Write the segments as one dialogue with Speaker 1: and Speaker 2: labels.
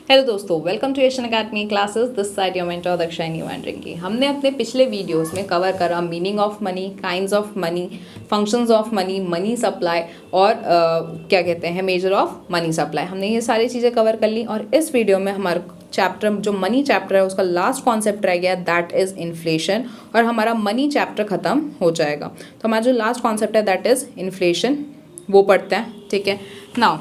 Speaker 1: Hello दोस्तों, welcome to Asian academy classes. This side your mentor Dakshayani Vandrinki. हमने अपने पिछले वीडियोस में कवर करा meaning of money, kinds of money, functions of money, money supply और क्या कहते हैं मेजर ऑफ मनी सप्लाई। हमने ये सारी चीज़ें कवर कर ली और इस वीडियो में हमारा चैप्टर जो मनी चैप्टर है उसका लास्ट कॉन्सेप्ट रह गया, दैट इज़ इन्फ्लेशन, और हमारा मनी चैप्टर ख़त्म हो जाएगा। तो हमारा जो लास्ट कॉन्सेप्ट है दैट इज़ इन्फ्लेशन, वो पढ़ते हैं। ठीक है, नाउ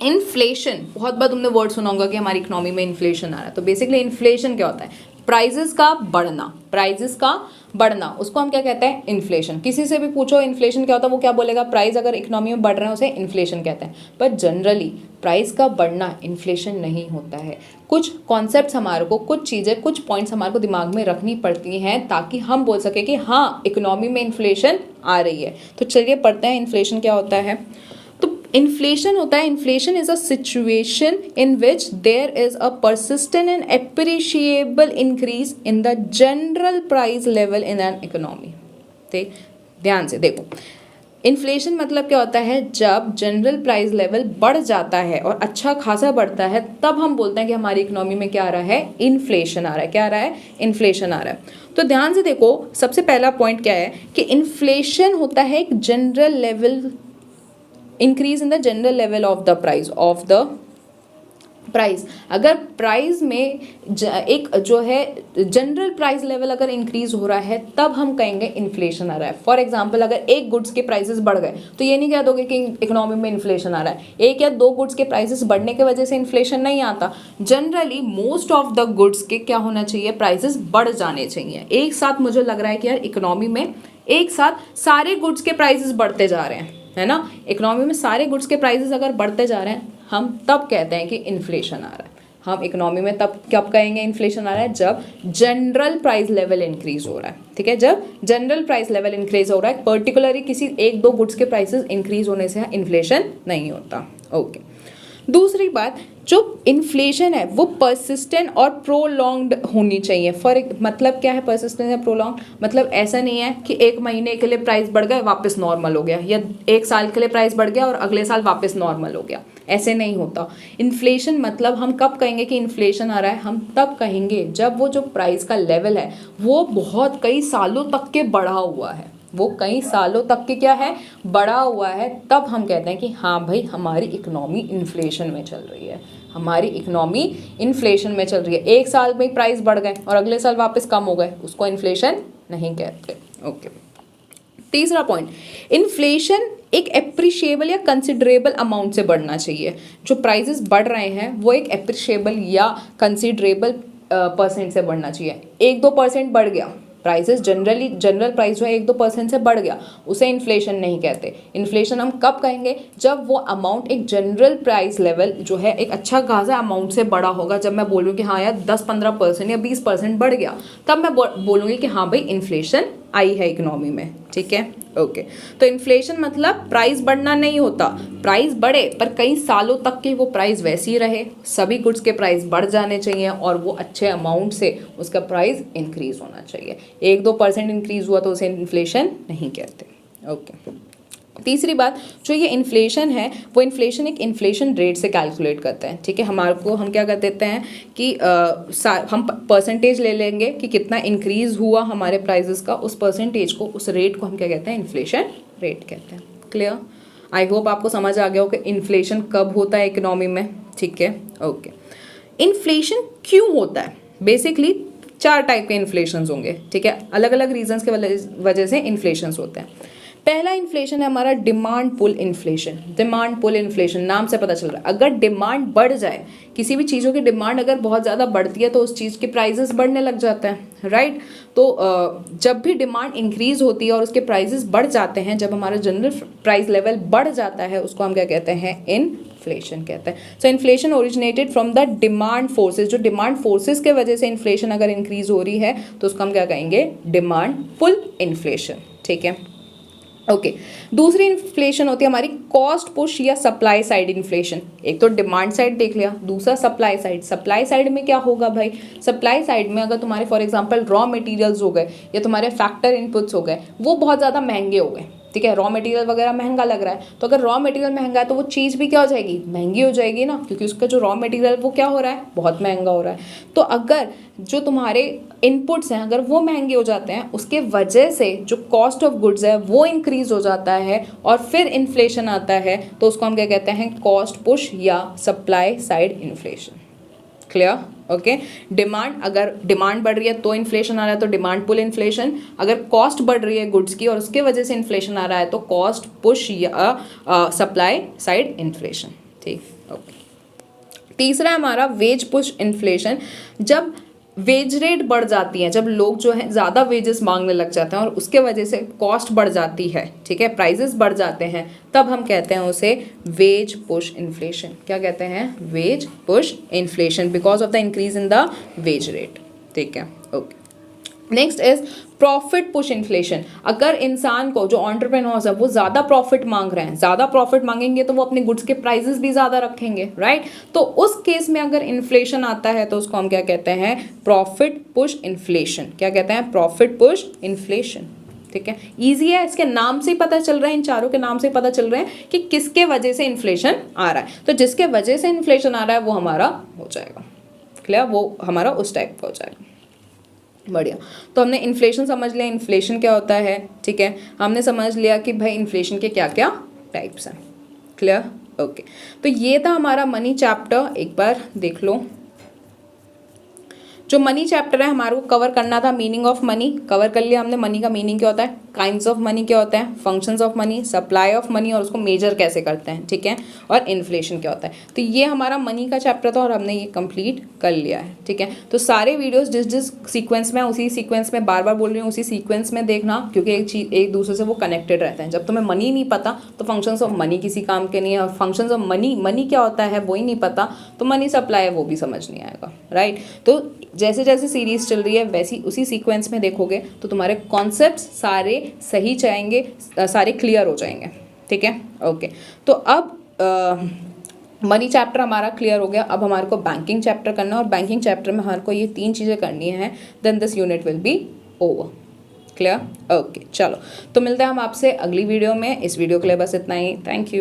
Speaker 1: इन्फ्लेशन, बहुत बार तुमने वर्ड सुना होगा कि हमारी इकोनॉमी में इन्फ्लेशन आ रहा है। तो बेसिकली इन्फ्लेशन क्या होता है? प्राइजेस का बढ़ना, प्राइजेस का बढ़ना, उसको हम क्या कहते हैं? इन्फ्लेशन। किसी से भी पूछो इन्फ्लेशन क्या होता है, वो क्या बोलेगा? प्राइस अगर इकोनॉमी में बढ़ रहे हैं उसे इन्फ्लेशन कहते हैं। पर जनरली प्राइस का बढ़ना इन्फ्लेशन नहीं होता है। कुछ कॉन्सेप्ट्स हमारे को, कुछ चीज़ें, कुछ पॉइंट्स हमारे को दिमाग में रखनी पड़ती हैं ताकि हम बोल सके कि हाँ इकोनॉमी में इन्फ्लेशन आ रही है। तो चलिए पढ़ते हैं इन्फ्लेशन क्या होता है। तो इन्फ्लेशन होता है, inflation is a situation in which there is a persistent and appreciable increase in the general price level in an economy. ठीक, ध्यान से देखो, इन्फ्लेशन मतलब क्या होता है? जब जनरल प्राइस लेवल बढ़ जाता है और अच्छा खासा बढ़ता है, तब हम बोलते हैं कि हमारी इकोनॉमी में क्या आ रहा है? इन्फ्लेशन आ रहा है। क्या आ रहा है? इन्फ्लेशन आ रहा है। तो ध्यान से देखो, सबसे पहला पॉइंट क्या है कि इन्फ्लेशन होता है एक general level, increase in the general level of the price. अगर प्राइस में एक जो है जनरल प्राइस लेवल अगर इंक्रीज हो रहा है तब हम कहेंगे इन्फ्लेशन आ रहा है। फॉर एग्जांपल, अगर एक गुड्स के प्राइसेस बढ़ गए तो ये नहीं कह दोगे कि इकोनॉमी में इन्फ्लेशन आ रहा है। एक या दो गुड्स के प्राइसेस बढ़ने की वजह से इन्फ्लेशन नहीं आता। Generally most of the goods के क्या होना चाहिए? प्राइसेस बढ़ जाने चाहिए। एक साथ मुझे लग रहा है कि यार इकोनॉमी में एक साथ सारे गुड्स के प्राइसेस बढ़ते जा रहे हैं, है ना। इकोनॉमी में सारे गुड्स के प्राइसेस अगर बढ़ते जा रहे हैं, हम तब कहते हैं कि इन्फ्लेशन आ रहा है। हम इकोनॉमी में तब कब कहेंगे इन्फ्लेशन आ रहा है? जब जनरल प्राइस लेवल इंक्रीज हो रहा है। ठीक है, जब जनरल प्राइस लेवल इंक्रीज हो रहा है, पर्टिकुलरली किसी एक दो गुड्स के प्राइसेस इंक्रीज होने से इन्फ्लेशन नहीं होता। ओके, दूसरी बात, जो इन्फ्लेशन है वो परसिस्टेंट और प्रोलॉन्ग्ड होनी चाहिए। मतलब क्या है परसिस्टेंट या प्रोलॉन्ग? मतलब ऐसा नहीं है कि एक महीने के लिए प्राइस बढ़ गया वापस नॉर्मल हो गया, या एक साल के लिए प्राइस बढ़ गया और अगले साल वापस नॉर्मल हो गया। ऐसे नहीं होता। इन्फ्लेशन मतलब हम कब कहेंगे कि इन्फ्लेशन आ रहा है? हम तब कहेंगे जब वो जो प्राइस का लेवल है वो बहुत कई सालों तक के बढ़ा हुआ है, वो कई सालों तक के क्या है? बढ़ा हुआ है। तब हम कहते हैं कि हाँ भाई हमारी इकोनॉमी इन्फ्लेशन में चल रही है, हमारी इकोनॉमी इन्फ्लेशन में चल रही है। एक साल में प्राइस बढ़ गए और अगले साल वापस कम हो गए, उसको इन्फ्लेशन नहीं कहते। ओके, तीसरा पॉइंट, इन्फ्लेशन एक एप्रिशिएबल या कंसिडरेबल अमाउंट से बढ़ना चाहिए। जो प्राइसेस बढ़ रहे हैं वो एक एप्रिशिएबल या कंसिडरेबल परसेंट से बढ़ना चाहिए। 1-2% बढ़ गया प्राइसेस, जनरल प्राइस जो है 1-2% से बढ़ गया, उसे इन्फ्लेशन नहीं कहते। इन्फ्लेशन हम कब कहेंगे? जब वो अमाउंट एक जनरल प्राइस लेवल जो है एक अच्छा खासा अमाउंट से बढ़ा होगा। जब मैं बोलूँ कि हाँ यार 10-15% या 20% बढ़ गया, तब मैं बोलूँगी कि हाँ भाई इन्फ्लेशन आई है इकोनॉमी में। ठीक है, ओके। तो इन्फ्लेशन मतलब प्राइस बढ़ना नहीं होता, प्राइस बढ़े पर कई सालों तक के वो प्राइस वैसे ही रहे, सभी गुड्स के प्राइस बढ़ जाने चाहिए और वो अच्छे अमाउंट से उसका प्राइस इंक्रीज होना चाहिए। 1-2% इंक्रीज हुआ तो उसे इन्फ्लेशन नहीं कहते। ओके, तीसरी बात, जो ये इन्फ्लेशन है वो इन्फ्लेशन एक इन्फ्लेशन रेट से कैलकुलेट करते हैं। ठीक है, हमारे को हम क्या कर देते हैं कि हम परसेंटेज ले लेंगे कि कितना इंक्रीज हुआ हमारे प्राइसेस का, उस परसेंटेज को, उस रेट को हम क्या कहते हैं? इन्फ्लेशन रेट कहते हैं। क्लियर? आई होप आपको समझ आ गया हो कि इन्फ्लेशन कब होता है इकोनॉमी में। ठीक है, ओके। इन्फ्लेशन क्यों होता है? बेसिकली 4 टाइप के इन्फ्लेशन होंगे। ठीक है, अलग अलग रीजंस के वजह से इन्फ्लेशन होते हैं। पहला इन्फ्लेशन है हमारा demand pull inflation. Demand pull inflation नाम से पता चल रहा है, अगर डिमांड बढ़ जाए, किसी भी चीज़ों की डिमांड अगर बहुत ज़्यादा बढ़ती है तो उस चीज़ के प्राइसेस बढ़ने लग जाते हैं, राइट। तो जब भी डिमांड इंक्रीज होती है और उसके प्राइसेस बढ़ जाते हैं, जब हमारा जनरल प्राइस लेवल बढ़ जाता है, उसको हम क्या कहते हैं? इन्फ्लेशन कहते हैं। सो inflation originated from the demand forces. जो डिमांड फोर्सेज के वजह से इन्फ्लेशन अगर इंक्रीज हो रही है तो उसको हम क्या कहेंगे? Demand pull inflation. ठीक है, ओके। दूसरी इन्फ्लेशन होती है हमारी कॉस्ट पुश या सप्लाई साइड इन्फ्लेशन। एक तो डिमांड साइड देख लिया, दूसरा सप्लाई साइड। सप्लाई साइड में क्या होगा भाई? सप्लाई साइड में अगर तुम्हारे फॉर एग्जांपल रॉ मटेरियल्स हो गए या तुम्हारे फैक्टर इनपुट्स हो गए, वो बहुत ज़्यादा महंगे हो गए, ठीक है, रॉ मटेरियल वगैरह महंगा लग रहा है, तो अगर रॉ मटेरियल महंगा है तो वो चीज़ भी क्या हो जाएगी, महंगी हो जाएगी ना, क्योंकि उसका जो रॉ मटेरियल वो क्या हो रहा है, बहुत महंगा हो रहा है। तो अगर जो तुम्हारे इनपुट्स हैं अगर वो महंगे हो जाते हैं, उसके वजह से जो कॉस्ट ऑफ गुड्स है वो इंक्रीज हो जाता है और फिर इन्फ्लेशन आता है, तो उसको हम क्या कहते हैं, कॉस्ट पुश या supply side inflation. Clear? Okay. Demand, अगर डिमांड बढ़ रही है तो इन्फ्लेशन आ रहा है, तो डिमांड पुल इन्फ्लेशन। अगर कॉस्ट बढ़ रही है गुड्स की और उसके वजह से इन्फ्लेशन आ रहा है, तो कॉस्ट पुश या सप्लाई साइड इन्फ्लेशन। ठीक, ओके। तीसरा हमारा वेज पुश इन्फ्लेशन। जब वेज रेट बढ़ जाती है, जब लोग जो है ज़्यादा वेजेस मांगने लग जाते हैं और उसके वजह से कॉस्ट बढ़ जाती है, ठीक है, प्राइजेस बढ़ जाते हैं, तब हम कहते हैं उसे वेज पुश इन्फ्लेशन। क्या कहते हैं, wage push inflation, because of the increase in the wage rate. ठीक है, okay. Next is profit push inflation. अगर इंसान को, जो एंटरप्रेन्योर्स है वो ज़्यादा प्रॉफिट मांग रहे हैं, ज़्यादा प्रॉफिट मांगेंगे तो वो अपने गुड्स के प्राइसेस भी ज़्यादा रखेंगे, राइट। तो उस केस में अगर इन्फ्लेशन आता है तो उसको हम क्या कहते हैं, प्रॉफिट पुश इन्फ्लेशन। क्या कहते हैं, प्रॉफिट पुश इन्फ्लेशन। ठीक है, ईजी है, इसके नाम से ही पता चल रहा है, इन चारों के नाम से ही पता चल रहे हैं कि किसके वजह से इन्फ्लेशन आ रहा है। तो जिसके वजह से इन्फ्लेशन आ रहा है वो हमारा हो जाएगा, क्लियर, वो हमारा उस टाइप का हो जाएगा। बढ़िया। तो हमने इन्फ्लेशन समझ लिया, इन्फ्लेशन क्या होता है, ठीक है। हमने समझ लिया कि भाई इन्फ्लेशन के क्या क्या टाइप्स हैं, क्लियर, ओके। तो ये था हमारा मनी चैप्टर, एक बार देख लो। जो मनी चैप्टर है हमारे को कवर करना था, मीनिंग ऑफ मनी कवर कर लिया हमने। मनी का मीनिंग क्या होता है, काइंड्स ऑफ मनी क्या होता है, functions of money, supply of money और उसको मेजर कैसे करते हैं, ठीक है, और इन्फ्लेशन क्या होता है। तो ये हमारा मनी का चैप्टर था और हमने ये कंप्लीट कर लिया है, ठीक है। तो सारे वीडियोस जिस जिस सीक्वेंस में, उसी सीक्वेंस में, बार बार बोल रही हूँ, उसी सीक्वेंस में देखना, क्योंकि एक चीज एक दूसरे से वो कनेक्टेड रहते हैं। जब तुम्हें मनी नहीं पता तो फंक्शंस ऑफ मनी किसी काम के नहीं है, और फंक्शंस ऑफ मनी, मनी क्या होता है वो ही नहीं पता तो मनी सप्लाई है वो भी समझ नहीं आएगा, राइट। तो जैसे जैसे सीरीज चल रही है वैसी उसी सीक्वेंस में देखोगे तो तुम्हारे कॉन्सेप्ट्स सारे सही जाएंगे, सारे क्लियर हो जाएंगे, ठीक है, ओके। तो अब मनी चैप्टर हमारा क्लियर हो गया। अब हमारे को बैंकिंग चैप्टर करना है और बैंकिंग चैप्टर में हमारे को ये 3 चीज़ें करनी है, then this unit will be over, clear, okay. चलो, तो मिलते हैं हम आपसे अगली वीडियो में। इस वीडियो के लिए बस इतना ही, थैंक यू।